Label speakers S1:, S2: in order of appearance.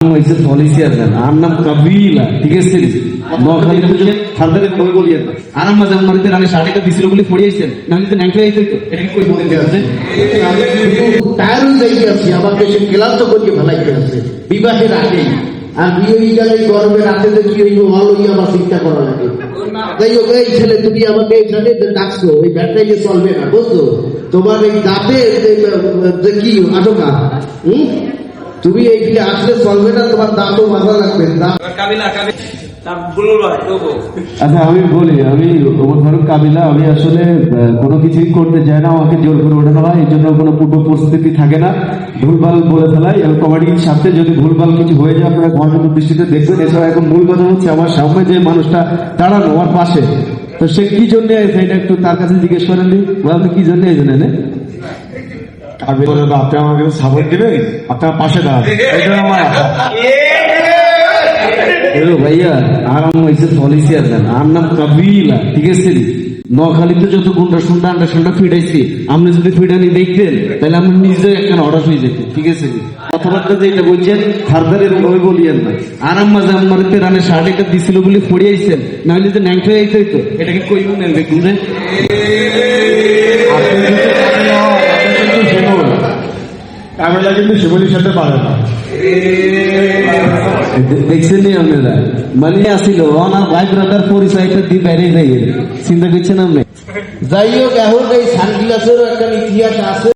S1: হয়েছে পলিসি আছে আর নাম কাবিলা ঠিক আছে নোয়াখালী ফার্দারে কবে বলি আরাম মাঝে মারিতে রানে শাড়িটা দিছিল বলে পড়িয়েছেন নাহলে তো ন্যাংটো হইতো এটা কি কই বলতে আছে
S2: টায়ার হয়ে যাইয়াছি আমাকে সে ক্লান্ত করিয়ে ফেলাইতে আছে বিবাহের আগেই আর বিয়ে হয়ে গেলে গরমে রাতে কি হইব ভালো আমার চিন্তা করা লাগে। যাই হোক এই ছেলে তুমি আমাকে এখানে ডাকছো ওই ব্যাটটাই যে চলবে না বুঝছো তোমার এই দাঁতে কি আটকা তুমি এইদিকে আসলে চলবে না তোমার দাঁতও মাথা লাগবে।
S1: আচ্ছা আমি বলি আমি ধরুন কাবিলা আমি আসলে কোনো কিছুই করতে চাই না আমাকে জোর করে ওঠানো হয় এই জন্য কোনো পূর্ব পরিস্থিতি থাকে না ভুলভাল বলে ফেলাই এবং কমিটির সাথে যদি ভুলভাল কিছু হয়ে যায় আপনারা গণতন্ত্র দৃষ্টিতে দেখবেন। এছাড়া এখন মূল কথা হচ্ছে আমার সামনে যে মানুষটা দাঁড়ানো আমার পাশে তো সে কি জন্য এটা একটু তার কাছে জিজ্ঞেস করেন আপনি কি জন্য এই জন্য আপনি আমাকে সাপোর্ট দিবেন আপনার পাশে দাঁড়ান আমার ভাইয়া আরাম হয়েছে পলিসি আছে আর নাম কাবিলা ঠিক আছে নোয়াখালীতে যত গুন্ডা সুন্ডা আন্ডা সুন্ডা ফিডাইছি আপনি যদি ফিডানি দেখতেন তাহলে আমি নিজে একটা অর্ডার হয়ে যেত ঠিক আছে কথাবার্তা যেটা বলছেন ফার্দার এরকম ভাবে বলিয়েন না আরাম মাঝে আমারিতে রানে শাড়িটা দিছিল বলে পড়িয়েছেন নাহলে তো ন্যাংটো হয়ে যেত এটা কি কইব না দেখুন যে
S3: কাবিলা কিন্তু শিবলির সাথে পারে না
S1: দেখছেন আপনারা মানে আসিল ওনার ভাই ব্রাদার পরিচয়টা দিয়ে বাইরে যাই চিন্তা করছেন আপনি।
S2: যাই হোক এখন এই সানগ্লাসেরও একটা ইতিহাস আছে।